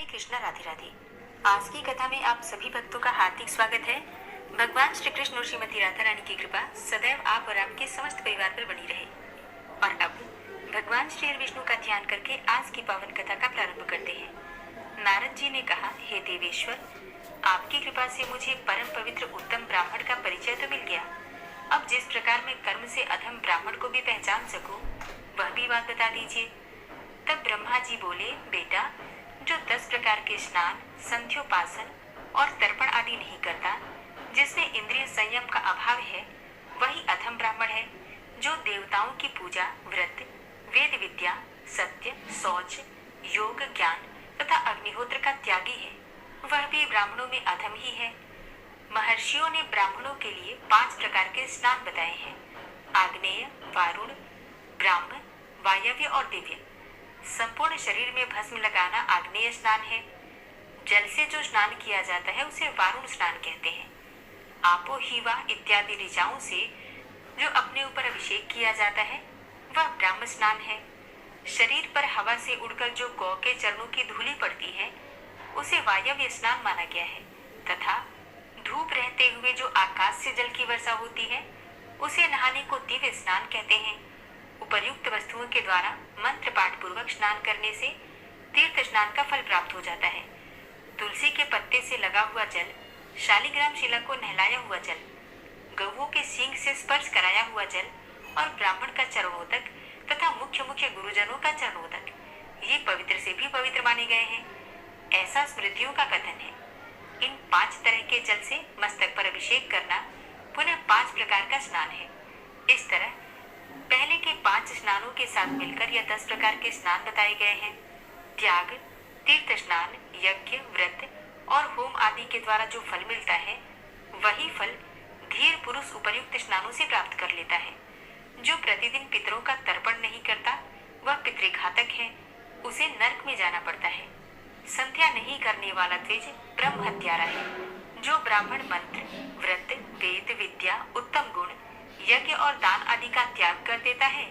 कृष्णा, राधे राधे। आज की कथा में आप सभी भक्तों का हार्दिक स्वागत है। भगवान श्री कृष्ण और श्रीमती राधा रानी की कृपा सदैव आप और आपके समस्त परिवार पर बनी रहे। और अब भगवान श्री विष्णु का ध्यान करके आज की पावन कथा का प्रारंभ करते हैं। नारद जी ने कहा, हे देवेश्वर, आपकी कृपा से मुझे परम पवित्र उत्तम ब्राह्मण का परिचय तो मिल गया। अब जिस प्रकार मैं कर्म से अधम ब्राह्मण को भी पहचान सकूं, वह भी बात बता दीजिए। तब ब्रह्मा जी बोले, बेटा, जो 10 प्रकार के स्नान, संध्योपासन और तर्पण आदि नहीं करता, जिसमें इंद्रिय संयम का अभाव है, वही अधम ब्राह्मण है। जो देवताओं की पूजा, व्रत, वेद विद्या, सत्य, शौच, योग, ज्ञान तथा अग्निहोत्र का त्यागी है, वह भी ब्राह्मणों में अधम ही है। महर्षियों ने ब्राह्मणों के लिए 5 प्रकार के स्नान बताए हैं: आग्नेय, वारुण, ब्राह्म, वायव्य और दिव्य। संपूर्ण शरीर में भस्म लगाना आग्नेय स्नान है। जल से जो स्नान किया जाता है उसे वारुण स्नान कहते हैं। आपो हीवा इत्यादि ऋचाओं से जो अपने ऊपर अभिषेक किया जाता है वह ब्राह्म स्नान है। शरीर पर हवा से उड़कर जो गौ के चरणों की धूलि पड़ती है उसे वायव्य स्नान माना गया है। तथा धूप रहते हुए जो आकाश से जल की वर्षा होती है उसे नहाने को दिव्य स्नान कहते हैं। उपर्युक्त वस्तुओं के द्वारा मंत्र पाठ पूर्वक स्नान करने से तीर्थ स्नान का फल प्राप्त हो जाता है। तुलसी के पत्ते से लगा हुआ जल, शालिग्राम शिला को नहलाया हुआ जल, गौओं के सींग से स्पर्श कराया हुआ जल और ब्राह्मण का चरणोदक तथा मुख्य गुरुजनों का चरणोदक, ये पवित्र से भी पवित्र माने गए हैं, ऐसा स्मृतियों का कथन है। इन 5 तरह के जल से मस्तक पर अभिषेक करना पुनः 5 प्रकार का स्नान है। इस तरह पहले के 5 स्नानों के साथ मिलकर यह 10 प्रकार के स्नान बताए गए हैं। त्याग, तीर्थ स्नान, यज्ञ, व्रत और होम आदि के द्वारा जो फल मिलता है वही फल धीर पुरुष उपर्युक्त स्नानों से प्राप्त कर लेता है। जो प्रतिदिन पितरों का तर्पण नहीं करता वह पितृघातक है, उसे नरक में जाना पड़ता है। संध्या नहीं करने वाला द्विज ब्रह्म हत्यारा है। जो ब्राह्मण मंत्र, व्रत, वेद विद्या, उत्तम गुण, यज्ञ और दान आदि का त्याग कर देता है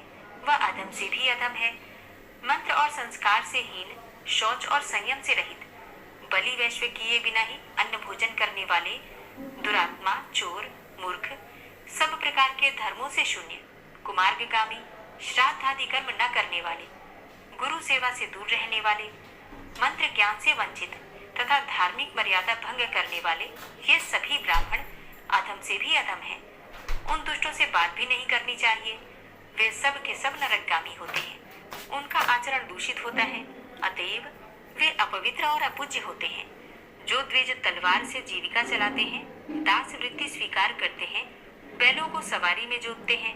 वह अधम से भी अधम है। मंत्र और संस्कार से हीन, शौच और संयम से रहित, बलि वैश्व किए बिना ही अन्न भोजन करने वाले, दुरात्मा, चोर, मूर्ख, सब प्रकार के धर्मों से शून्य, कुमार्गगामी, श्राद्ध आदि कर्म न करने वाले, गुरु सेवा से दूर रहने वाले, मंत्र ज्ञान से वंचित तथा धार्मिक मर्यादा भंग करने वाले, ये सभी ब्राह्मण अधम से भी अधम हैं। उन दुष्टों से बात भी नहीं करनी चाहिए, वे सब के सब नरकगामी होते हैं। उनका आचरण दूषित होता है, अतएव वे अपवित्र और अपूज्य होते हैं। जो द्विज तलवार से जीविका चलाते हैं, दास वृत्ति स्वीकार करते हैं, बैलों को सवारी में जोतते हैं,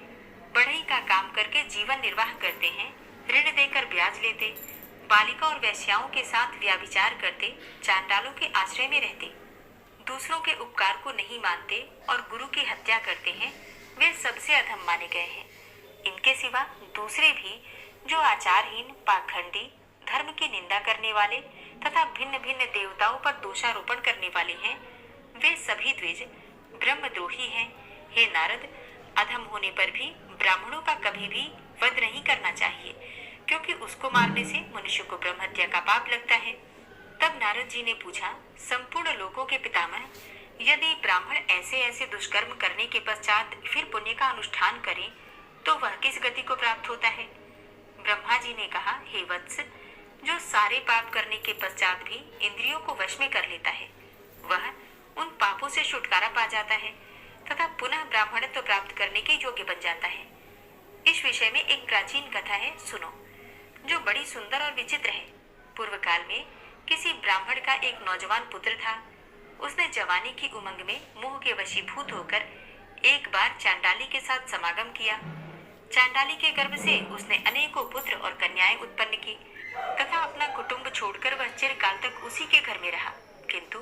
बढ़ई का काम करके जीवन निर्वाह करते हैं, ऋण देकर ब्याज लेते, बालिका और वैश्याओं के साथ व्याभिचार करते, चांडालों के आश्रय में रहते, दूसरों के उपकार को नहीं मानते और गुरु की हत्या करते हैं, वे सबसे अधम माने गए हैं। इनके सिवा दूसरे भी जो आचारहीन, पाखंडी, धर्म की निंदा करने वाले तथा भिन्न भिन्न देवताओं पर दोषारोपण करने वाले हैं, वे सभी द्विज ब्रह्मद्रोही हैं। हे नारद, अधम होने पर भी ब्राह्मणों का कभी भी वध नहीं करना चाहिए, क्योंकि उसको मारने से मनुष्य को ब्रह्म हत्या का पाप लगता है। तब नारद जी ने पूछा, संपूर्ण लोकों के पितामह, यदि ब्राह्मण ऐसे ऐसे दुष्कर्म करने के पश्चात फिर पुण्य का अनुष्ठान करें तो वह किस गति को प्राप्त होता है? ब्रह्मा जी ने कहा, हे वत्स, जो सारे पाप करने के पश्चात भी इंद्रियों को वश में कर लेता है वह उन पापों से छुटकारा पा जाता है तथा पुनः ब्राह्मणत्व प्राप्त करने के योग्य बन जाता है। इस विषय में एक प्राचीन कथा है, सुनो, जो बड़ी सुंदर और विचित्र है। पूर्व काल में किसी ब्राह्मण का एक नौजवान पुत्र था। उसने जवानी की उमंग में मोह के वशीभूत होकर एक बार चांडाली के साथ समागम किया। चांडाली के गर्भ से उसने अनेकों पुत्र और कन्याएं उत्पन्न की तथा अपना कुटुंब छोड़कर वह चिरकाल तक उसी के घर में रहा। किंतु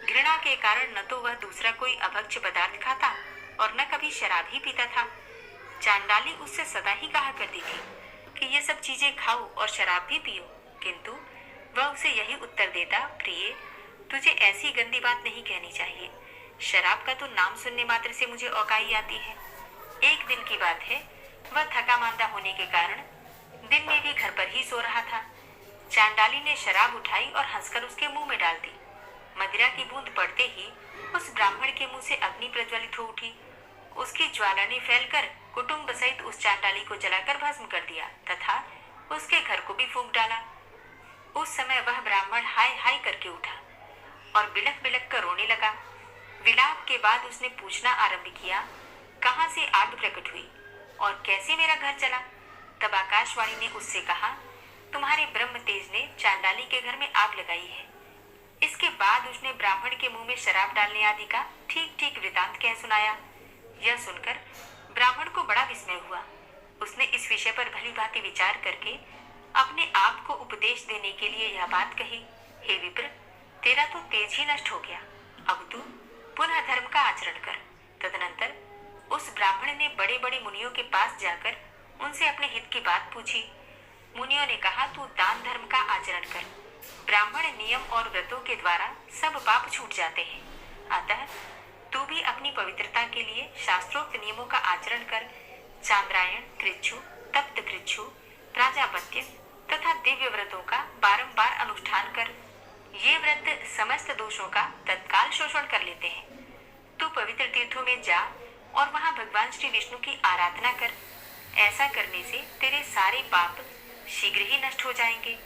घृणा के कारण न तो वह दूसरा कोई अभक्ष्य पदार्थ खाता और न कभी शराब ही पीता था। चांडाली उससे सदा ही कहा करती थी कि ये सब चीजें खाओ और शराब भी पियो, किंतु वह उसे यही उत्तर देता, प्रिय, तुझे ऐसी गंदी बात नहीं कहनी चाहिए। शराब का तो नाम सुनने मात्र से मुझे औकाई आती है। एक दिन की बात है, वह थका मांदा होने के कारण दिन में भी घर पर ही सो रहा था। चांडाली ने शराब उठाई और हंसकर उसके मुंह में डाल दी। मदिरा की बूंद पड़ते ही उस ब्राह्मण के मुंह से अग्नि प्रज्वलित हो उठी। उसकी ज्वाला ने फैलकर कुटुंब सहित उस चांडाली को जलाकर भस्म कर दिया तथा उसके घर को भी फूंक डाला। उस समय वह ब्राह्मण हाय हाय करके उठा और बिलख बिलख कर रोने लगा। विलाप के बाद उसने पूछना आरंभ किया, कहां से आग प्रकट हुई और कैसे मेरा घर जला? तब आकाशवाणी ने उससे कहा, तुम्हारे ब्रह्म तेज ने चांडाली के घर में आग लगाई है। इसके बाद उसने ब्राह्मण के मुंह में शराब डालने आदि का ठीक ठीक वृतांत कह सुनाया। यह सुनकर ब्राह्मण को बड़ा विस्मय हुआ। उसने इस विषय पर भली भांति विचार करके अपने आप को उपदेश देने के लिए यह बात कही, हे विप्र, तेरा तो तेज ही नष्ट हो गया। अब तू पुनः धर्म का आचरण कर। तदनंतर उस ब्राह्मण ने बड़े बड़े मुनियों के पास जाकर उनसे अपने हित की बात पूछी। मुनियों ने कहा, तू दान धर्म का आचरण कर। ब्राह्मण नियम और व्रतों के द्वारा सब पाप छूट जाते हैं। अतः तू भी अपनी पवित्रता के लिए शास्त्रोक्त नियमों का आचरण कर। चांद्रायण, कृच्छु, तप्त कृच्छु, प्राजापत्य तथा दिव्य व्रतों का बारंबार अनुष्ठान कर। ये व्रत समस्त दोषों का तत्काल शोषण कर लेते हैं। तू पवित्र तीर्थों में जा और वहां भगवान श्री विष्णु की आराधना कर। ऐसा करने से तेरे सारे पाप शीघ्र ही नष्ट हो जाएंगे।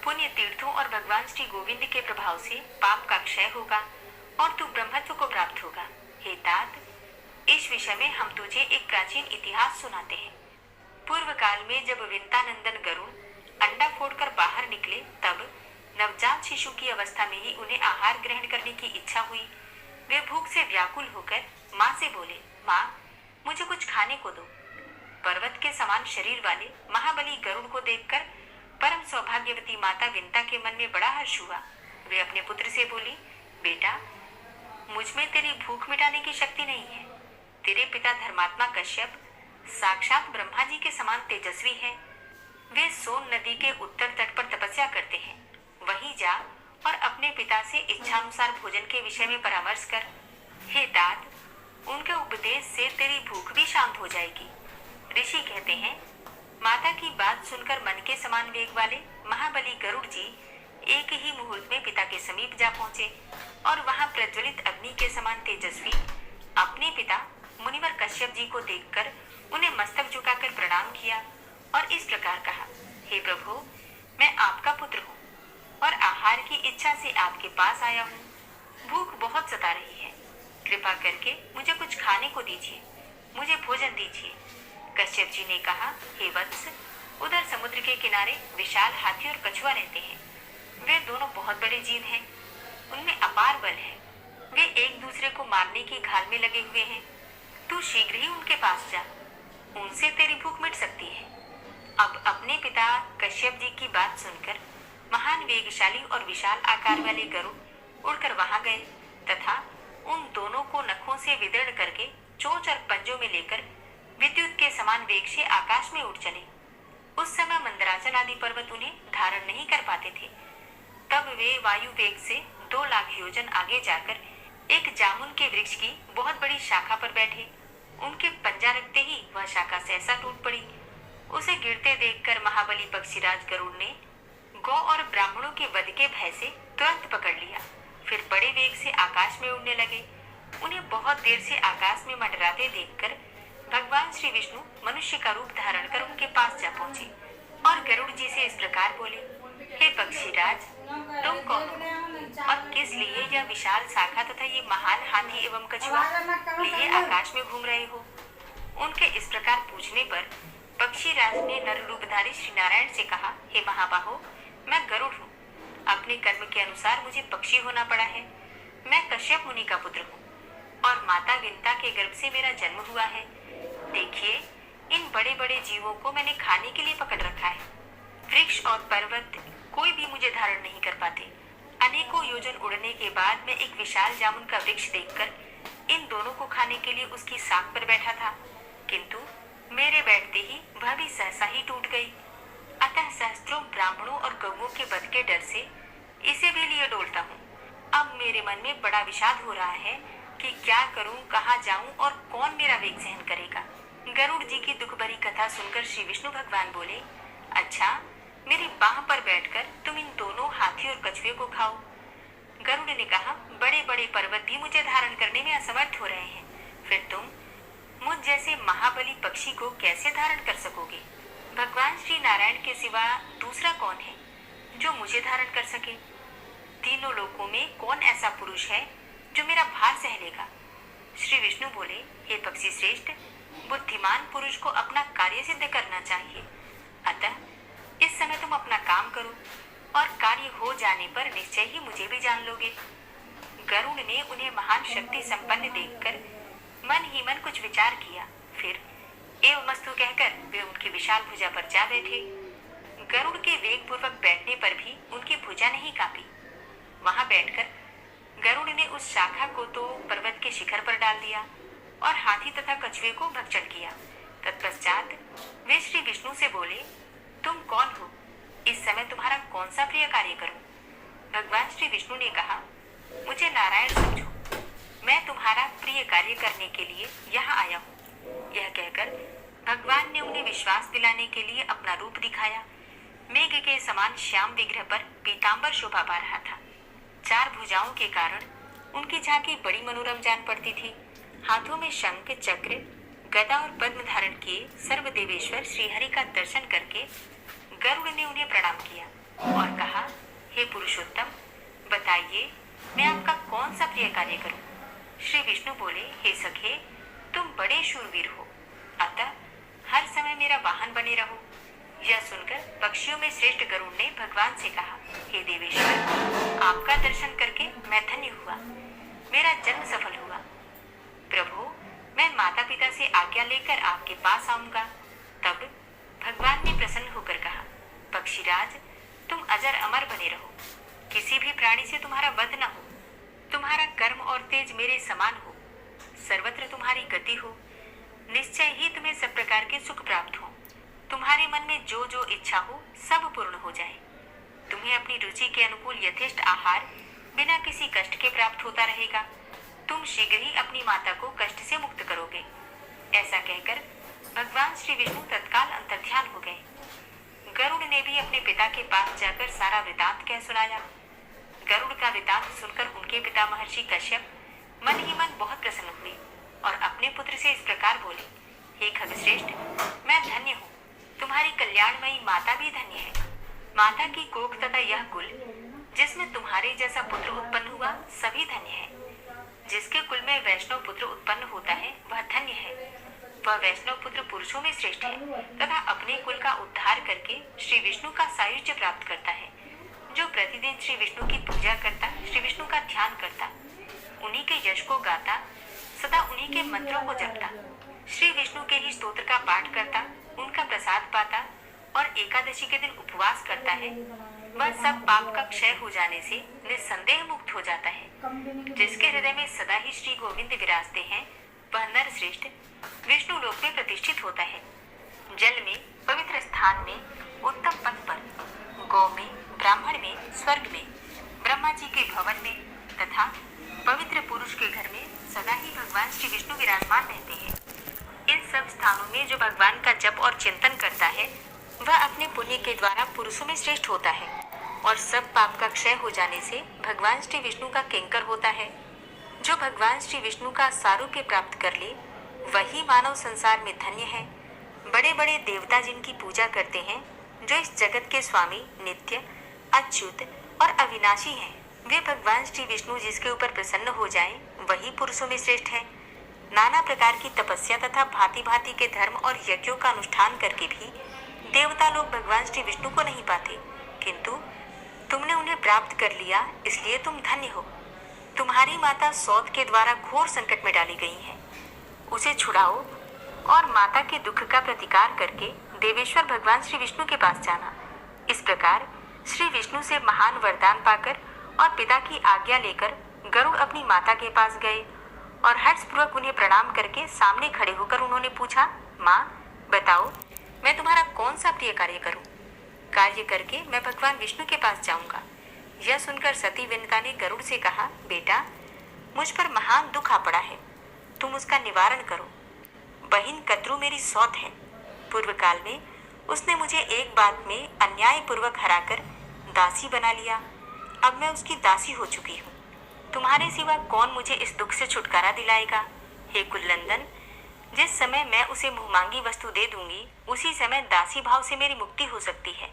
पुण्य तीर्थों और भगवान श्री गोविंद के प्रभाव से पाप का क्षय होगा और तू ब्रह्मत्व को प्राप्त होगा। हे तात, इस विषय में हम तुझे एक प्राचीन इतिहास सुनाते हैं। पूर्व काल में जब विंतानंदन गरुण अंडा फोड़कर बाहर निकले, तब नवजात शिशु की अवस्था में ही उन्हें आहार ग्रहण करने की इच्छा हुई। वे भूख से व्याकुल होकर माँ से बोले, माँ, मुझे कुछ खाने को दो। पर्वत के समान शरीर वाले महाबली गरुड़ को देखकर परम सौभाग्यवती माता विंता के मन में बड़ा हर्ष हुआ। वे अपने पुत्र से बोली, बेटा, मुझ में तेरी भूख मिटाने की शक्ति नहीं है। तेरे पिता धर्मात्मा कश्यप साक्षात ब्रह्मा जी के समान तेजस्वी हैं। वे सोन नदी के उत्तर तट पर तपस्या करते हैं। वहीं जा और अपने पिता से इच्छानुसार भोजन के विषय में परामर्श कर। हे तात, उनके उपदेश से तेरी भूख भी शांत हो जाएगी। ऋषि कहते हैं, माता की बात सुनकर मन के समान वेग वाले महाबली गरुड़ जी एक ही मुहूर्त में पिता के समीप जा पहुंचे और वहां प्रज्वलित अग्नि के समान तेजस्वी अपने पिता मुनिवर कश्यप जी को देखकर उन्हें मस्तक झुकाकर प्रणाम किया और इस प्रकार कहा, हे प्रभु, मैं आपका पुत्र हूँ और आहार की इच्छा से आपके पास आया हूँ। भूख बहुत सता रही है। कृपा करके मुझे कुछ खाने को दीजिए, मुझे भोजन दीजिए। कश्यप जी ने कहा, हे वत्स, उधर समुद्र के किनारे विशाल हाथी और कछुआ रहते हैं। वे दोनों बहुत बड़े जीव हैं। उनमें अपार बल है। वे एक दूसरे को मारने की घाल में लगे हुए हैं। तू शीघ्र ही उनके पास जा, उनसे तेरी भूख मिट सकती है। अब अपने पिता कश्यप जी की बात सुनकर महान वेगशाली और विशाल आकार वाले गरुड़ उड़कर वहां गए तथा उन दोनों को नखों से विदीर्ण करके चोंच और पंजों में लेकर विद्युत के समान वेग से आकाश में उड़ चले। उस समय मंदराचल आदि पर्वत उन्हें धारण नहीं कर पाते थे। तब वे वायु वेग से 2 लाख योजन आगे जाकर एक जामुन के वृक्ष की बहुत बड़ी शाखा पर बैठे। उनके पंजा रखते ही वह शाखा सहसा टूट पड़ी। उसे गिरते देखकर महाबली पक्षीराज गरुड़ ने गौ और ब्राह्मणों के वध के भय से तुरंत पकड़ लिया। फिर बड़े वेग से आकाश में उड़ने लगे। उन्हें बहुत देर से आकाश में मंडराते देखकर भगवान श्री विष्णु मनुष्य का रूप धारण कर उनके पास जा पहुंचे और गरुड़ जी से इस प्रकार बोले, हे पक्षीराज, तुम कौन हो और किस लिए यह विशाल शाखा तथा ये महान हाथी एवं कछुआ लिए आकाश में घूम रहे हो? उनके इस प्रकार पूछने पर पक्षीराज ने नर रूपधारी श्री नारायण से कहा, हे महाबाहो, मैं गरुड़ हूँ। अपने कर्म के अनुसार मुझे पक्षी होना पड़ा है। मैं कश्यप मुनि का पुत्र हूँ और माता विंता के गर्भ से मेरा जन्म हुआ है। देखिए, इन बड़े बड़े जीवों को मैंने खाने के लिए पकड़ रखा है। वृक्ष और पर्वत कोई भी मुझे धारण नहीं कर पाते। अनेकों योजन उड़ने के बाद मैं एक विशाल जामुन का वृक्ष देखकर इन दोनों को खाने के लिए उसकी साख पर बैठा था, किंतु मेरे बैठते ही वह भी सहसा ही टूट गई। अतः सहस्त्रों ब्राह्मणों और गौओं के वध के डर से इसे भी लिए डोलता हूँ। अब मेरे मन में बड़ा विषाद हो रहा है कि क्या करूं, कहाँ जाऊं और कौन मेरा वेग सहन करेगा। गरुड़ जी की दुख भरी कथा सुनकर श्री विष्णु भगवान बोले, अच्छा, मेरी बाह पर बैठकर तुम इन दोनों हाथी और कछुए को खाओ। गरुड़ ने कहा, बड़े बड़े पर्वत भी मुझे धारण करने में असमर्थ हो रहे हैं, फिर तुम मुझ जैसे महाबली पक्षी को कैसे धारण कर सकोगे? भगवान श्री नारायण के सिवा दूसरा कौन है जो मुझे धारण कर सके? तीनों लोकों में कौन ऐसा पुरुष है जो मेरा भार सह लेगा? श्री विष्णु बोले, हे पक्षी श्रेष्ठ, बुद्धिमान पुरुष को अपना कार्य सिद्ध करना चाहिए। अतः इस समय तुम अपना काम करो और कार्य हो जाने पर निश्चय ही मुझे भी जान लोगे। गरुड़ ने उन्हें महान शक्ति संपन्न देखकर मन ही मन कुछ विचार किया, फिर एवमस्तु कहकर वे उनकी विशाल भुजा पर जा बैठे। गरुड़ के वेग पूर्वक बैठने पर भी उनकी भुजा नहीं कांपी। वहां बैठकर गरुड़ ने उस शाखा को तो पर्वत के शिखर पर डाल दिया और हाथी तथा कछुए को भक्षण किया। तत्पश्चात वे श्री विष्णु से बोले, तुम कौन हो? इस समय तुम्हारा कौन सा प्रिय कार्य करूं? भगवान श्री विष्णु ने कहा, मुझे नारायण समझो, मैं तुम्हारा प्रिय कार्य करने के लिए यहाँ आया हूँ। यह कहकर भगवान ने उन्हें विश्वास दिलाने के लिए अपना रूप दिखाया। मेघ के समान श्याम विग्रह पर पीतांबर शोभा पा रहा था। चार भुजाओं के कारण उनकी झांकी बड़ी मनोरम जान पड़ती थी। हाथों में शंख, चक्र, गदा और पद्म धारण किए सर्वदेवेश्वर श्रीहरि का दर्शन करके गरुड़ ने उन्हें प्रणाम किया और कहा, हे पुरुषोत्तम, बताइए मैं आपका कौन सा प्रिय कार्य करूं? श्री विष्णु बोले, हे सखे, तुम बड़े शूरवीर हो, अतः हर समय मेरा वाहन बने रहो। यह सुनकर पक्षियों में श्रेष्ठ गरुड़ ने भगवान से कहा, हे देवेश्वर, आपका दर्शन करके मैं धन्य हुआ, मेरा जन्म सफल हुआ। प्रभु, मैं माता पिता से आज्ञा लेकर आपके पास आऊंगा। तब भगवान ने प्रसन्न होकर कहा, पक्षीराज, तुम अजर अमर बने रहो, किसी भी प्राणी से तुम्हारा वध न हो, तुम्हारा कर्म और तेज मेरे समान हो, सर्वत्र तुम्हारी गति हो, निश्चय ही तुम्हें सब प्रकार के सुख प्राप्त हो, तुम्हारे मन में जो जो इच्छा हो सब पूर्ण हो जाए, तुम्हें अपनी रुचि के अनुकूल यथेष्ट आहार बिना किसी कष्ट के प्राप्त होता रहेगा, तुम शीघ्र ही अपनी माता को कष्ट से मुक्त करोगे। ऐसा कहकर भगवान श्री विष्णु तत्काल अंतर्ध्यान हो गए। गरुड़ ने भी अपने पिता के पास जाकर सारा वृतांत कह सुनाया। गरुड़ का वृतांत सुनकर उनके पिता महर्षि कश्यप मन ही मन बहुत प्रसन्न हुए और अपने पुत्र से इस प्रकार बोले, हे खगश्रेष्ठ, मैं धन्य हूँ, तुम्हारी कल्याणमयी माता भी धन्य है। माता की कोख तथा यह कुल जिसमें तुम्हारे जैसा पुत्र उत्पन्न हुआ सभी धन्य है। जिसके कुल में वैष्णव पुत्र उत्पन्न होता है वह धन्य है। वह वैष्णव पुत्र पुरुषों में श्रेष्ठ है तथा अपने कुल का उद्धार करके श्री विष्णु का सायुज्य प्राप्त करता है। जो प्रतिदिन श्री विष्णु की पूजा करता, श्री विष्णु का ध्यान करता, उन्हीं के यश को गाता, सदा उन्हीं के मंत्रों को जपता, श्री विष्णु के ही स्तोत्र का पाठ करता, उनका प्रसाद पाता और एकादशी के दिन उपवास करता है, वह सब पाप का क्षय हो जाने से निस्संदेह मुक्त हो जाता है। जिसके हृदय में सदा ही श्री गोविंद विराजते हैं वह नर श्रेष्ठ विष्णु लोक में प्रतिष्ठित होता है। जल में, पवित्र स्थान में, उत्तम पद पर, गौ में, ब्राह्मण में, स्वर्ग में, ब्रह्मा जी के भवन में तथा पवित्र पुरुष के घर में सदा ही भगवान श्री विष्णु विराजमान रहते हैं। इन सब स्थानों में जो भगवान का जप और चिंतन करता है वह अपने पुण्य के द्वारा पुरुषों में श्रेष्ठ होता है और सब पाप का क्षय हो जाने से भगवान श्री विष्णु का किंकर होता है। जो भगवान श्री विष्णु का सारूप्य प्राप्त कर ले वही मानव संसार में धन्य है। बड़े बड़े देवता जिनकी पूजा करते हैं, जो इस जगत के स्वामी, नित्य, अच्युत और अविनाशी हैं, वे भगवान श्री विष्णु जिसके ऊपर प्रसन्न हो जाएं, वही पुरुषों में श्रेष्ठ है। नाना प्रकार की तपस्या तथा भांति भांति के धर्म और यज्ञों का अनुष्ठान करके भी देवता लोग भगवान श्री विष्णु को नहीं पाते, किंतु तुमने उन्हें प्राप्त कर लिया, इसलिए तुम धन्य हो। तुम्हारी माता सौत के द्वारा घोर संकट में डाली गई है, उसे छुड़ाओ और माता के दुख का प्रतिकार करके देवेश्वर भगवान श्री विष्णु के पास जाना। इस प्रकार श्री विष्णु से महान वरदान पाकर और पिता की आज्ञा लेकर गरुड़ अपनी माता के पास गए और हर्षपूर्वक उन्हें प्रणाम करके सामने खड़े होकर उन्होंने पूछा, माँ बताओ, मैं तुम्हारा कौन सा प्रिय कार्य करूं? कार्य करके मैं भगवान विष्णु के पास जाऊंगा। यह सुनकर सती विनता ने गरुड़ से कहा, बेटा, मुझ पर महान दुख आ पड़ा है, तुम उसका निवारण करो। बहिन कद्रू मेरी सौत है। पूर्व काल में उसने मुझे एक बात में अन्यायपूर्वक हराकर दासी बना लिया। अब मैं उसकी दासी हो चुकी हूँ। तुम्हारे सिवा कौन मुझे इस दुख से छुटकारा दिलाएगा? हे कुलनंदन, जिस समय मैं उसे मुहमांगी वस्तु दे दूंगी, उसी समय दासी भाव से मेरी मुक्ति हो सकती है।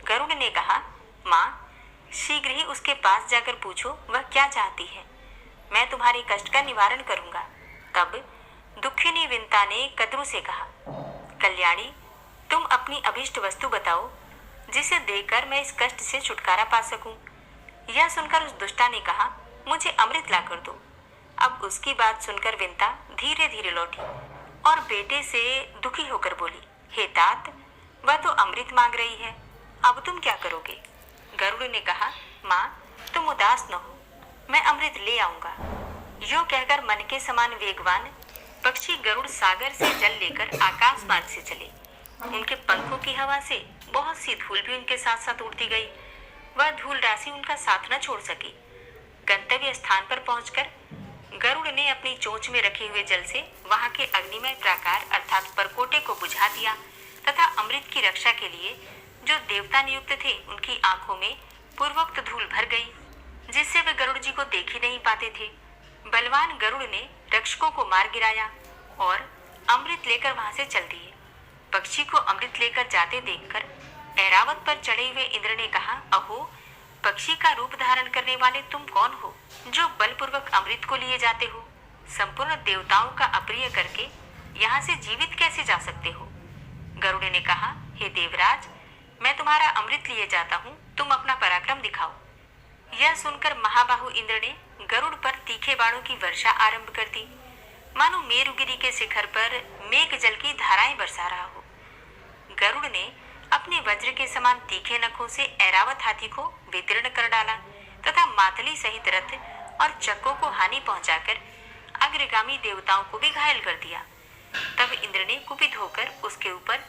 गरुड़ ने कहा, माँ, शीघ्र ही उसके पास जाकर पूछो वह क्या चाहती है। मैं तुम्हारे कष्ट का निवारण करूंगा। तब दुखिनी विंता ने कद्रु से कहा, कल्याणी, तुम अपनी अभीष्ट वस्तु बताओ जिसे देकर मैं इस कष्ट से छुटकारा पा सकूं। यह सुनकर उस दुष्टा ने कहा, मुझे अमृत ला कर दो। अब उसकी बात सुनकर विंता धीरे धीरे लौटी और बेटे से दुखी होकर बोली, हे तात, वह तो अमृत मांग रही है, अब तुम क्या करोगे? गरुड़ ने कहा, माँ, तुम उदास न हो, मैं अमृत ले आऊंगा। यो कहकर मन के समान वेगवान पक्षी गरुड़ सागर से जल लेकर आकाश मार्ग से चले। उनके पंखों की हवा से बहुत सी धूल भी उनके साथ साथ उड़ती गई। वह धूल राशि उनका साथ न छोड़ सकी। गंतव्य स्थान पर पहुंचकर गरुड़ ने अपनी चोंच में रखे हुए जल से वहां के अग्निमय प्राकार अर्थात परकोटे को बुझा दिया तथा अमृत की रक्षा के लिए जो देवता नियुक्त थे उनकी आंखों में पूर्वोक्त धूल भर गई, जिससे वे गरुड़ जी को देख ही नहीं पाते थे। बलवान गरुड़ ने रक्षकों को मार गिराया और अमृत लेकर वहां से चल दिए। पक्षी को अमृत लेकर जाते देखकर ऐरावत पर चढ़े हुए इंद्र ने कहा, अहो, पक्षी का रूप धारण करने वाले तुम कौन हो जो बलपूर्वक अमृत को लिए जाते हो? संपूर्ण देवताओं का अप्रिय करके यहाँ से जीवित कैसे जा सकते हो? गरुड़ ने कहा, हे देवराज, मैं तुम्हारा अमृत लिए जाता हूँ, तुम अपना पराक्रम दिखाओ। यह सुनकर महाबाहु इंद्र ने गरुड़ पर तीखे बाणों की वर्षा आरंभ कर दी, मानो मेरुगिरी के शिखर पर मेघ जल की धाराएं बरसा रहा हो। गरुड़ ने अपने वज्र के समान तीखे नखों से ऐरावत हाथी को विदीर्ण कर डाला तथा मातली सहित रथ और चक्कों को हानि पहुंचाकर अग्रगामी देवताओं को भी घायल कर दिया। तब इंद्र ने कुपित होकर उसके ऊपर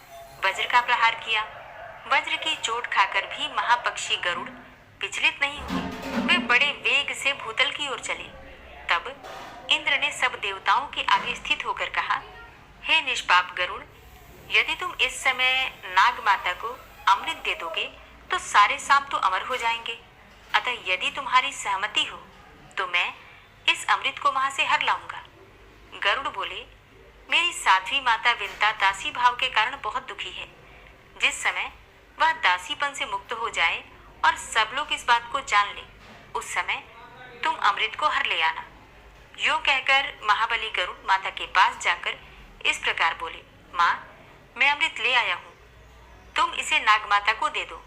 वज्र का प्रहार किया। वज्र की चोट खाकर भी महापक्षी गरुड़ विचलित नहीं हुए, वे बड़े वेग से भूतल की ओर चले। तब इंद्र ने सब देवताओं के आगे स्थित होकर कहा, हे निष्पाप गरुड़, यदि तुम इस समय नाग माता को अमृत दे दोगे तो सारे सांप तो अमर हो जाएंगे। अतः यदि तुम्हारी सहमति हो तो मैं इस अमृत को वहां से हर लाऊंगा। गरुड़ बोले, मेरी साध्वी माता विंता दासी भाव के कारण बहुत दुखी है। जिस समय वह दासीपन से मुक्त हो जाए और सब लोग इस बात को जान ले, उस समय तुम अमृत को हर ले आना। यो कहकर महाबली गरुड़ माता के पास जाकर इस प्रकार बोले, माँ, मैं अमृत ले आया हूँ, तुम इसे नागमाता को दे दो।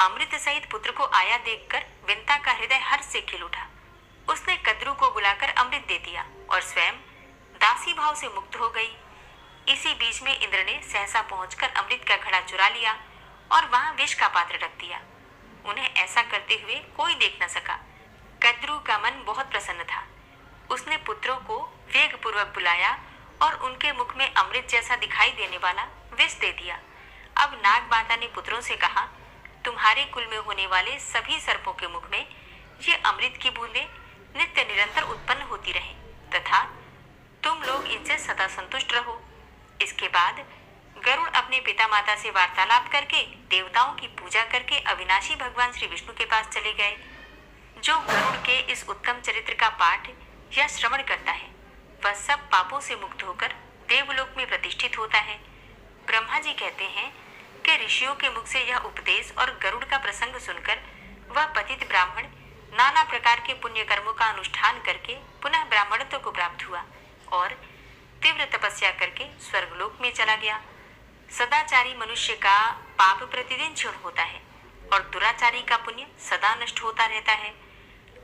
अमृत सहित पुत्र को आया देखकर विंता का हृदय हर्ष से खिल उठा। उसने कद्रु को बुलाकर अमृत दे दिया और स्वयं दासी भाव से मुक्त हो गई। इसी बीच में इंद्र ने सहसा पहुंचकर अमृत का घड़ा चुरा लिया और वहां विष का पात्र रख दिया। उन्हें ऐसा करते हुए कोई देख न सका। कद्रु का मन बहुत प्रसन्न था। उसने पुत्रों को वेग पूर्वक बुलाया और उनके मुख में अमृत जैसा दिखाई देने वाला विष दे दिया। अब नाग माता ने पुत्रों से कहा, तुम्हारे कुल में होने वाले सभी सर्पों के मुख में ये अमृत की बूंदें नित्य निरंतर उत्पन्न होती रहे तथा तुम लोग इनसे सदा संतुष्ट रहो। इसके बाद गरुड़ अपने पिता माता से वार्तालाप करके देवताओं की पूजा करके अविनाशी भगवान श्री विष्णु के पास चले गए। जो गरुड़ के इस उत्तम चरित्र का पाठ या श्रवण करता है वह सब पापों से मुक्त होकर देवलोक में प्रतिष्ठित होता है। ब्रह्मा जी कहते हैं कि ऋषियों के मुख से यह उपदेश और गरुड़ का प्रसंग सुनकर वह पतित ब्राह्मण नाना प्रकार के पुण्य कर्मों का अनुष्ठान करके पुनः ब्राह्मणत्व को प्राप्त हुआ और तीव्र तपस्या करके स्वर्गलोक में चला गया। सदाचारी मनुष्य का पाप प्रतिदिन क्षीण होता है और दुराचारी का पुण्य सदा नष्ट होता रहता है।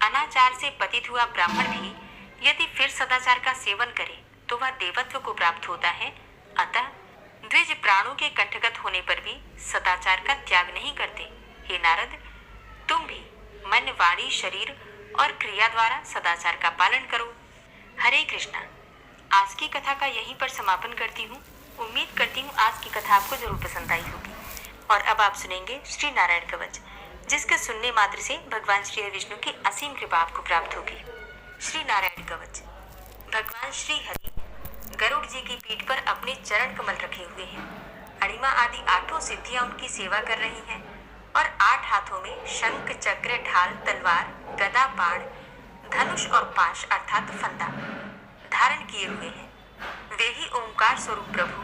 अनाचार से पतित हुआ ब्राह्मण भी यदि फिर सदाचार का सेवन करे तो वह देवत्व को प्राप्त होता है। अतः द्विज प्राणों के कंठगत होने पर भी सदाचार का त्याग नहीं करते। हे नारद, तुम भी मन, वाणी, शरीर और क्रिया द्वारा सदाचार का पालन करो। हरे कृष्णा। आज की कथा का यहीं पर समापन करती हूँ। उम्मीद करती हूँ आज की कथा आपको जरूर पसंद आई होगी। और अब आप सुनेंगे श्री नारायण कवच, जिसके सुनने मात्र से भगवान श्री विष्णु की असीम कृपा आपको प्राप्त होगी। श्री नारायण कवच। भगवान श्री हरि गरुड़ जी की पीठ पर अपने चरण कमल रखे हुए हैं। अणिमा आदि 8 सिद्धियां उनकी सेवा कर रही हैं और 8 हाथों में शंख, चक्र, ढाल, तलवार, गदा, बाण, धनुष और पाश अर्थात फंदा धारण किए हुए हैं। वे ही ओंकार स्वरूप प्रभु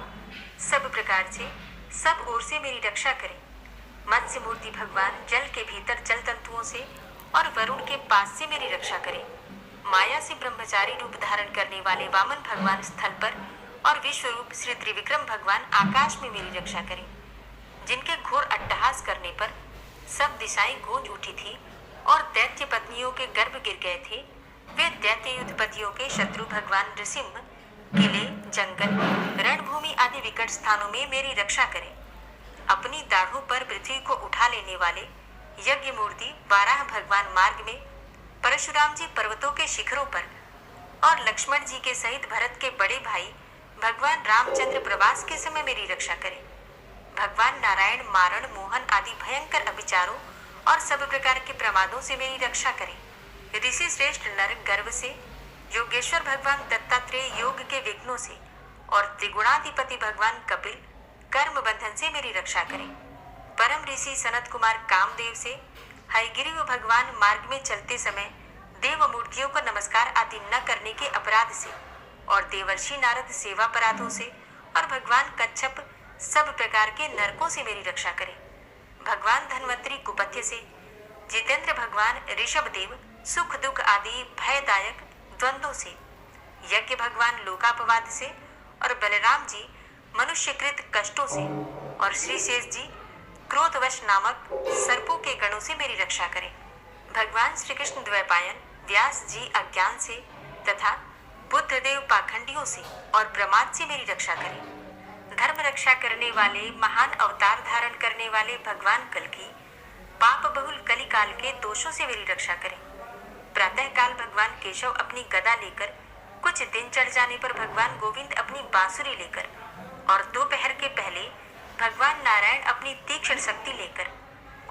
सब प्रकार से सब ओर से मेरी रक्षा करें। मत्स्य मूर्ति भगवान जल के भीतर जल तंतुओं से और वरुण के पास से मेरी रक्षा करें। माया से ब्रह्मचारी रूप धारण करने वाले वामन भगवान स्थल पर और विश्व रूप श्री त्रिविक्रम भगवान आकाश में मेरी रक्षा करें। जिनके घोर अट्टहास करने पर सब दिशाएं गूंज उठी थी और दैत्य पत्नियों के गर्भ गिर गए थे, वे दैत्य युद्धपतियों के शत्रु भगवान नृसिंह किले, जंगल, रणभूमि आदि विकट स्थानों में मेरी रक्षा करें। अपनी दाढ़ों पर पृथ्वी को उठा लेने वाले यज्ञ मूर्ति वाराह भगवान मार्ग में, परशुराम जी पर्वतों के शिखरों पर और लक्ष्मण जी के सहित भरत के बड़े भाई भगवान रामचंद्र प्रवास के समय मेरी रक्षा करें। भगवान नारायण मारण, मोहन आदि भयंकर अभिचारों और सब प्रकार के प्रमादों से मेरी रक्षा करें। ऋषि श्रेष्ठ नर गर्भ से, योगेश्वर भगवान दत्तात्रेय योग के विघ्नों से और त्रिगुणाधिपति भगवान कपिल कर्म बंधन से मेरी रक्षा करें। परम ऋषि सनत कुमार कामदेव से, हयग्रीव भगवान मार्ग में चलते समय देव मूर्तियों को नमस्कार आदि न करने के अपराध से और देवर्षि नारद सेवा अपराधों से और भगवान कच्छप सब प्रकार के नरकों से मेरी रक्षा करें। भगवान धन्वंतरी कुपथ्य से, जितेंद्र भगवान ऋषभ देव सुख दुख आदि भयदायक द्वंद्वों से, यज्ञ भगवान लोकापवाद से और बलराम जी मनुष्यकृत कष्टों से और श्री शेष जी क्रोधवश नामक सर्पों के गणों से मेरी रक्षा करें। भगवान श्री कृष्ण द्वैपायन व्यास जी अज्ञान से तथा बुद्धदेव पाखंडियों से और प्रमाद से मेरी रक्षा करें। धर्म रक्षा करने वाले महान अवतार धारण करने वाले भगवान कल्कि पाप बहुल कली काल के दोषों से मेरी रक्षा करें। प्रातः काल भगवान केशव अपनी गदा लेकर, कुछ दिन चढ़ जाने पर भगवान गोविंद अपनी बांसुरी लेकर और दोपहर के पहले भगवान नारायण अपनी तीक्ष्ण शक्ति लेकर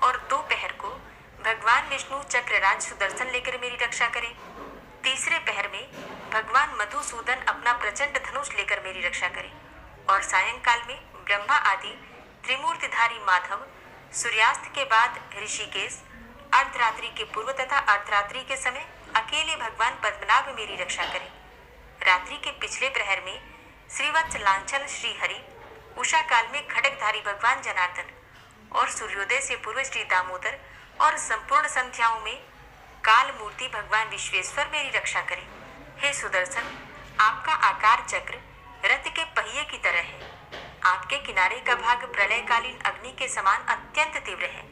और दोपहर को भगवान विष्णु चक्रराज सुदर्शन लेकर मेरी रक्षा करें। तीसरे पहर में भगवान मधुसूदन अपना प्रचंड धनुष लेकर मेरी रक्षा करें और सायंकाल में ब्रह्मा आदि त्रिमूर्तिधारी माधव, सूर्यास्त के बाद ऋषिकेश, अर्धरात्रि के पूर्व तथा अर्धरात्रि के समय अकेले भगवान पद्मनाभ मेरी रक्षा करें। रात्रि के पिछले प्रहर में श्रीवत्स लांछन श्री हरि, उषा काल में खड्गधारी भगवान जनार्दन और सूर्योदय से पूर्व श्री दामोदर और संपूर्ण संध्याओं में काल मूर्ति भगवान विश्वेश्वर मेरी रक्षा करें। हे सुदर्शन, आपका आकार चक्र रथ के पहिए की तरह है। आपके किनारे का भाग प्रलयकालीन अग्नि के समान अत्यंत तीव्र है।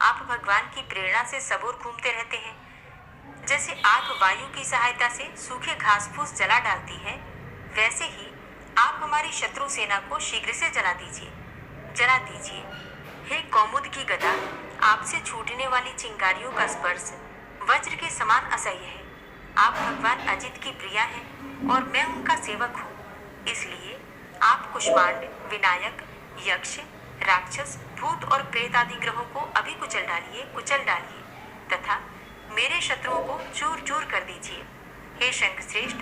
आप भगवान की प्रेरणा से सबोर घूमते रहते हैं। जैसे आग वायु की सहायता से सूखे घास फूस जला डालती है, वैसे ही आप हमारी शत्रु सेना को शीघ्र से जला दीजिए। हे कौमुद की गदा, आपसे छूटने वाली चिंगारियों का स्पर्श वज्र के समान असह्य है। आप भगवान अजित की प्रिया हैं और मैं उनका सेवक हूँ। इसलिए आप कुष्मांड, विनायक, यक्ष, राक्षस, भूत और प्रेत आदि ग्रहों को अभी कुचल डालिए तथा मेरे शत्रुओं को चूर चूर कर दीजिए। हे शंख श्रेष्ठ,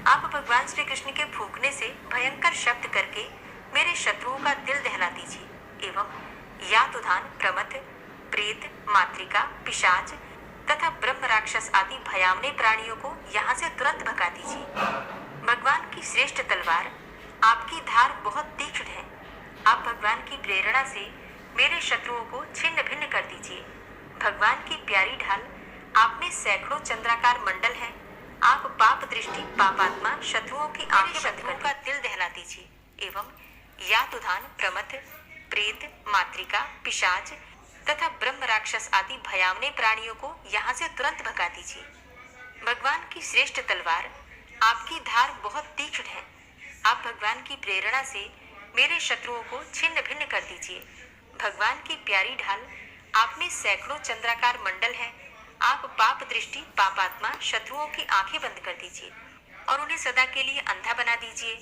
आप भगवान श्री कृष्ण के फूंकने से भयंकर शब्द करके मेरे शत्रुओं का दिल दहला दीजिए एवं यातुधान, प्रमथ, प्रेत, मातृका, पिशाच तथा ब्रह्म राक्षस आदि भयावने प्राणियों को यहाँ से तुरंत भगा दीजिए। भगवान की श्रेष्ठ तलवार, आपकी धार बहुत तीक्ष्ण है। आप भगवान की प्रेरणा से मेरे शत्रुओं को छिन्न भिन्न कर दीजिए। भगवान की प्यारी ढाल, आप में सैकड़ों चंद्राकार मंडल हैं। आप पाप दृष्टि, पापात्मा शत्रुओं की आंखें बंद कर का दिल दहला दीजिए एवं यातुधान, प्रमथ, प्रेत, मातृका, पिशाच तथा ब्रह्म राक्षस आदि भयावने प्राणियों को यहाँ से तुरंत भगा दीजिए। भगवान की श्रेष्ठ तलवार, आपकी धार बहुत तीक्ष्ण है। आप भगवान की प्रेरणा से मेरे शत्रुओं को छिन्न भिन्न कर दीजिए। भगवान की प्यारी ढाल, आप में सैकड़ों चंद्राकार मंडल हैं। आप पाप दृष्टि, पापात्मा शत्रुओं की आंखें बंद कर दीजिए और उन्हें सदा के लिए अंधा बना दीजिए।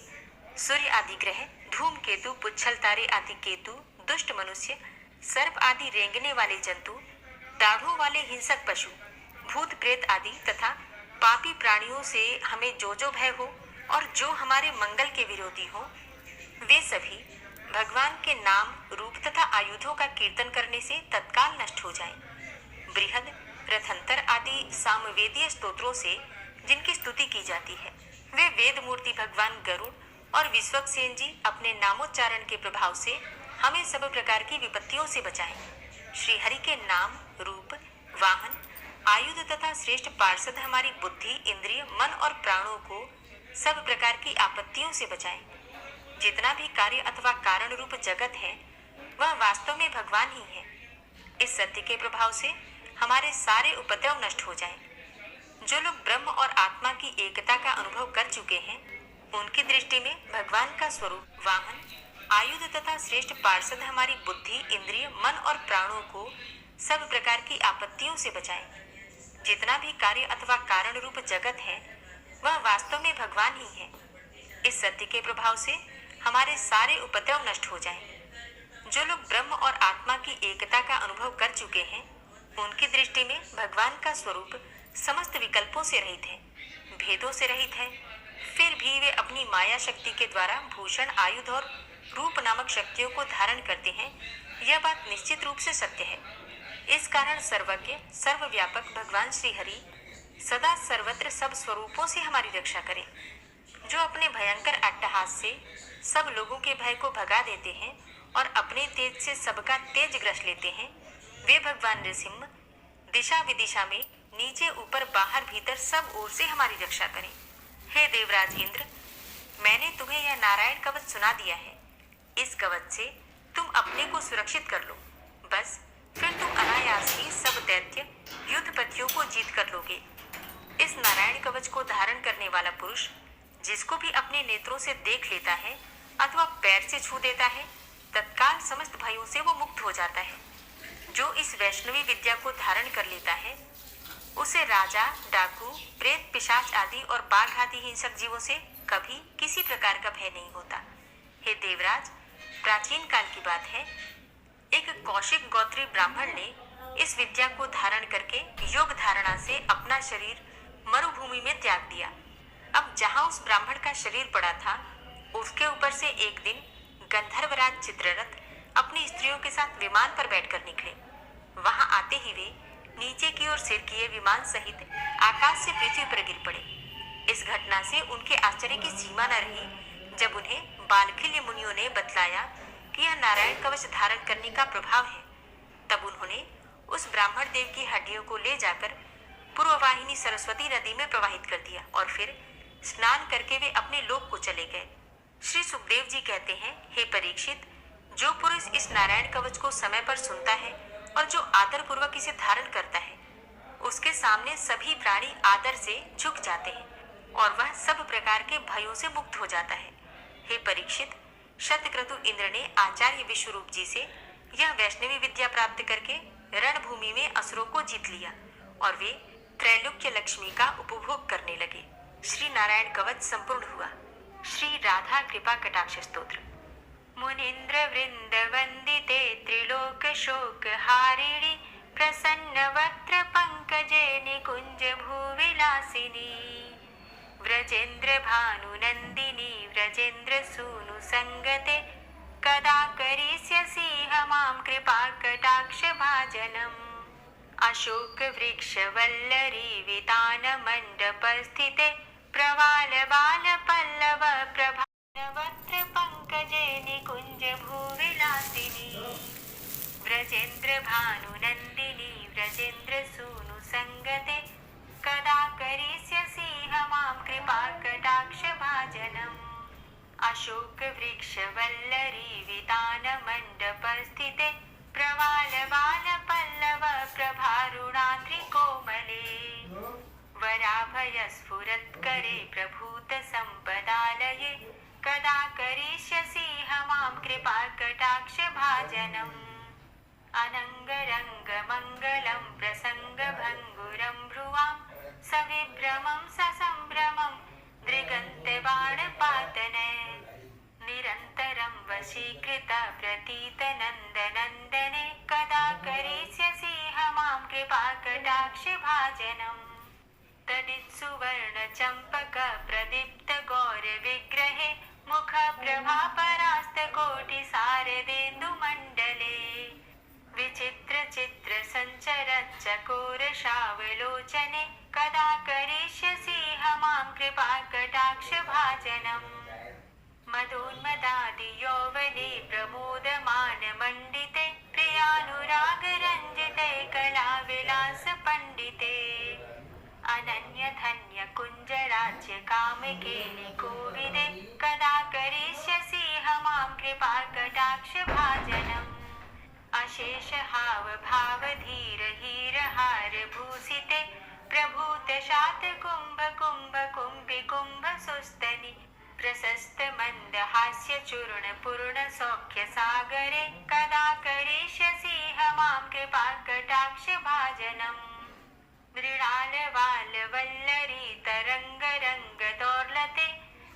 सूर्य आदि ग्रह, धूमकेतु, पुच्छल तारे आदि केतु, दुष्ट मनुष्य, सर्प आदि रेंगने वाले जंतु, दाढ़ों वाले हिंसक पशु, भूत प्रेत आदि तथा पापी प्राणियों से हमें जो भय हो और जो हमारे मंगल के विरोधी हो, वे सभी भगवान के नाम, रूप तथा आयुधों का कीर्तन करने से तत्काल नष्ट हो जाए। बृहद, रथंतर आदि सामवेदीय स्तोत्रों से जिनकी स्तुति की जाती है, वे वेद मूर्ति भगवान गरुड़ और विश्वक्सेन जी अपने नामोच्चारण के प्रभाव से हमें सब प्रकार की विपत्तियों से बचाएं। श्री हरि के नाम, रूप, वाहन, आयुध तथा श्रेष्ठ पार्षद हमारी बुद्धि, इंद्रिय, मन और प्राणों को सब प्रकार की आपत्तियों से बचाएं। जितना भी कार्य अथवा कारण रूप जगत है, वह वास्तव में भगवान ही है। इस सत्य के प्रभाव से हमारे सारे उपद्रव नष्ट हो जाएं। जो लोग ब्रह्म और आत्मा की एकता का अनुभव कर चुके हैं, उनकी दृष्टि में भगवान का स्वरूप, वाहन, आयुध तथा श्रेष्ठ पार्षद हमारी बुद्धि, इंद्रिय, मन और प्राणों को सब प्रकार की आपत्तियों से बचाएं। जितना भी कार्य अथवा कारण रूप जगत है, वह वास्तव में भगवान ही है। इस सत्य के प्रभाव से हमारे सारे उपद्रव नष्ट हो जाएं। जो लोग ब्रह्म और आत्मा की एकता का अनुभव कर चुके हैं, उनकी दृष्टि में भगवान का स्वरूप समस्त विकल्पों से रहित है, भेदों से रहित है। फिर भी वे अपनी माया शक्ति के द्वारा भूषण, आयुध और रूप नामक शक्तियों को धारण करते हैं। यह बात निश्चित रूप से सत्य है। इस कारण सर्वज्ञ, सर्वव्यापक भगवान श्री हरि सदा सर्वत्र सब स्वरूपों से हमारी रक्षा करें। जो अपने भयंकर अट्टहास से सब लोगों के भय को भगा देते हैं और अपने तेज से सबका तेज ग्रस लेते हैं, वे भगवान नृसिंह दिशा विदिशा में, नीचे ऊपर बाहर भीतर सब ओर से हमारी रक्षा करें। हे देवराज इंद्र, मैंने तुम्हें यह नारायण कवच सुना दिया है। इस कवच से तुम अपने को सुरक्षित कर लो। बस फिर तुम अनायास ही सब दैत्य युद्धपतियों को जीत कर लोगे। इस नारायण कवच को धारण करने वाला पुरुष जिसको भी अपने नेत्रों से देख लेता है अथवा पैर से छू देता है, तत्काल समस्त भयों से वो मुक्त हो जाता है। जो इस वैष्णवी विद्या को धारण कर लेता है, उसे राजा, डाकू, प्रेत, पिशाच आदि और बाघ आदि हिंसक जीवों से कभी किसी प्रकार का भय नहीं होता। हे देवराज, प्राचीन काल की बात है, एक कौशिक गोत्री ब्राह्मण ने इस विद्या को धारण करके योग धारणा से अपना शरीर मरुभूमि में त्याग दिया। अब जहां उस ब्राह्मण का शरीर पड़ा था, उसके ऊपर से एक दिन गंधर्वराज चित्ररथ अपनी स्त्रियों के साथ विमान पर बैठकर निकले। वहां आते ही वे नीचे की ओर सिर किए विमान सहित आकाश से पृथ्वी पर गिर पड़े। इस घटना से उनके आश्चर्य की सीमा न रही जब उन्हें बालखिल्य मुनियों ने बतलाया कि यह नारायण कवच धारण करने का प्रभाव है। तब उन्होंने उस ब्राह्मण देव की हड्डियों को ले जाकर पूर्ववाहिनी सरस्वती नदी में प्रवाहित कर दिया और फिर स्नान करके वे अपने लोक को चले गए। श्री सुखदेव जी कहते हैं, हे परीक्षित, जो पुरुष इस नारायण कवच को समय पर सुनता है और जो आदर पूर्वक इसे धारण करता है, उसके सामने सभी प्राणी आदर से झुक जाते हैं और वह सब प्रकार के भयों से मुक्त हो जाता है। हे परीक्षित, शतक्रतु इंद्र ने आचार्य विश्वरूप जी से यह वैष्णवी विद्या प्राप्त करके रणभूमि में असुरों को जीत लिया और वे त्रैलोक्य लक्ष्मी का उपभोग करने लगे। श्री नारायण कवच संपूर्ण हुआ। श्री राधा कृपा कटाक्ष स्तोत्र। मुनीन्द्र वृंद वंदिते त्रिलोक शोक हारिणी प्रसन्न वक्त्र पंकजे निकुंज भूविलासिनी व्रजेन्द्र भानु नंदिनी व्रजेन्द्र सूनु संगते कदा करिष्यसि मां कृपा कटाक्ष भाजनम्। अशोक वृक्ष वल्लरी वितान मंडप स्थिते प्रवाल बाल पल्लव प्रभावत्र पंकजे निकुंज भूविलासिनी व्रजेन्द्र भानु नंदिनी व्रजेन्द्र सूनु संगते कदा करिष्यसि मां कृपा कटाक्ष भाजनम्। अशोक वृक्ष वल्लरी वितान मंडप स्थिते प्रवाल बाल पल्लव प्रभारुणाद्रि कोमले वराभय स्फुरत्करे प्रभूत संपदालये कदा करिष्यसि मां कृपा कटाक्ष भाजनम्। अनंगरंग मंगलम प्रसंग भंगुरं भ्रुवां सविभ्रमं ससंभ्रमं दृगन्त बाणपातने निरन्तरं वशीकृत प्रतीत नन्दनन्दने कदा करिष्यसि मां कृपा कटाक्ष भाजनम्। तदित्सुवर्ण चंपक प्रदीप्त गौर विग्रहे मुख प्रभा परास्त कोटि सारदेन्दु मंडले विचित्र चित्र संचरत् चकोर शावलोचने कदा करिष्यसि मां कृपा कटाक्ष भाजनम् मदोन्मदादि यौवने प्रमोदमान मंडिते प्रियानुराग रंजिते कला विलास पंडिते अनन्य धन्य कुंज राज्य काम केलि कोविदे कदा करिष्यसि मां कृपा कटाक्ष भाजनम् अशेष हाव भाव धीर हीर हार भूषिते प्रभूत शात कुंभ कुंभ कुंभि कुंभ सुस्तनि प्रशस्त मंद हास्य चूर्ण पूर्ण सौख्य सागरे कदा करिष्यसि मां कृपा कटाक्ष भाजनम् मृणाल वाल वल्लरी तरंग रंग दौर्लते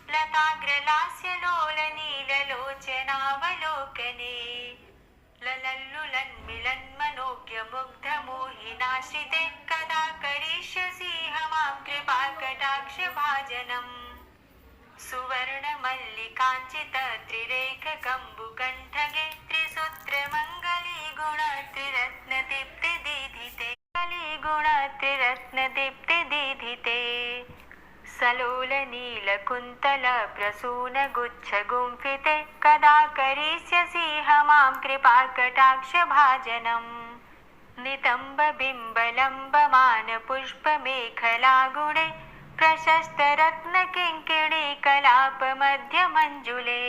लताग्रलास्य लोल नील लोचनावलोकने ललल्लुलन् मिलन् मनोज्ञ मुग्ध मोहिनाश्रिते कदा करिष्यसि मां कृपा कटाक्ष भाजनम् सुवर्ण मल्लिकाञ्चित त्रिरेख कम्बुकण्ठगे त्रिसूत्र मङ्गली गुण त्रिरत्न दीप्ति दीधिते गुण त्रिरत्न दीप्ति दीधिते सलोल नील कुन्तल प्रसून गुच्छ गुंफिते कदा करिष्यसि मां कृपा कटाक्ष भाजनम् नितम्ब बिम्ब लम्बमान पुष्प मेखला गुणे प्रशस्त रत्न किंकिणी कलाप मध्य मंजुले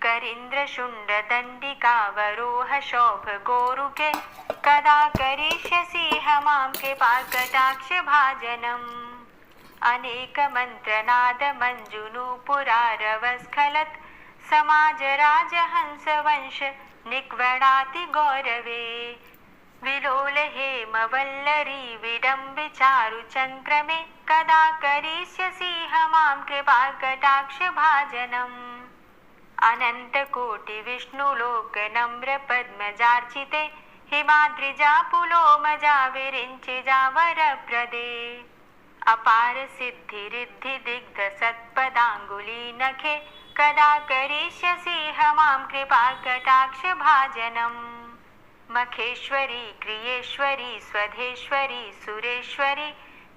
करीन्द्र शुंड दंडिकावरोह शोभ गोरुके कदा करिष्यसि मां कृपा कटाक्ष भाजनम् अनेक मंत्रनाद मंजुनूपुरारवस्खलत् समाज राजहंस वंश निक्वणाति गौरवे विलोल हेम वल्लरी विडम्बि चारु चंक्रमे कदा करिष्यसि मां कृपा कटाक्ष भाजनम् अनंत कोटि विष्णुलोक नम्र पद्मजार्चिते हिमाद्रिजा पुलोमजा विरिञ्चिजा वरप्रदे अपार सिद्धि रिद्धि दिग्ध सत्पदांगुली नखे कदा करिष्यसि मां कृपा कटाक्ष भाजनम् मखेश्वरी क्रियेश्वरी स्वधेश्वरी सुरेश्वरी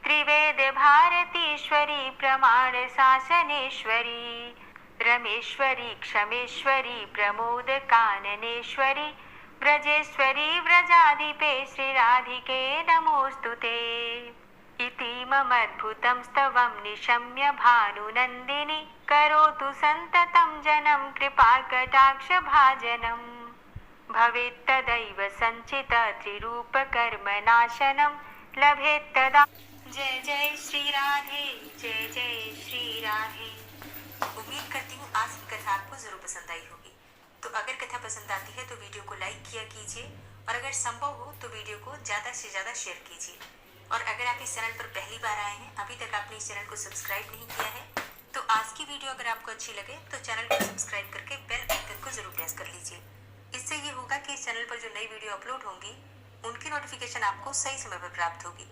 त्रिवेद भारतीश्वरी प्रमाण शासनेश्वरी रमेश्वरी क्षमेश्वरी प्रमोद काननेश्वरी व्रजेश्वरी व्रजाधिपे श्रीराधिके नमोस्तुते इतीममद्भुतं स्तवं निशम्य भानुनन्दिनी करोतु सन्ततं जनं कृपाकटाक्ष भाजनम् भवेत्तदैव संचित त्रिरूप कर्म नाशनम लभेत्तदा। जय जय श्री राधे, जय जय श्री राधे। उम्मीद करती हूँ आज की कथा आपको जरूर पसंद आई होगी। तो अगर कथा पसंद आती है तो वीडियो को लाइक किया कीजिए और अगर संभव हो तो वीडियो को ज़्यादा से ज़्यादा शेयर कीजिए। और अगर आप इस चैनल पर पहली बार आए हैं, अभी तक आपने इस चैनल को सब्सक्राइब नहीं किया है, तो आज की वीडियो अगर आपको अच्छी लगे तो चैनल को सब्सक्राइब करके बेल आइकन को जरूर प्रेस कर लीजिए। इससे ये होगा कि इस चैनल पर जो नई वीडियो अपलोड होंगी उनकी नोटिफिकेशन आपको सही समय पर प्राप्त होगी।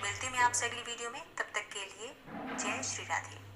मिलते हैं आपसे अगली वीडियो में, तब तक के लिए जय श्री राधे।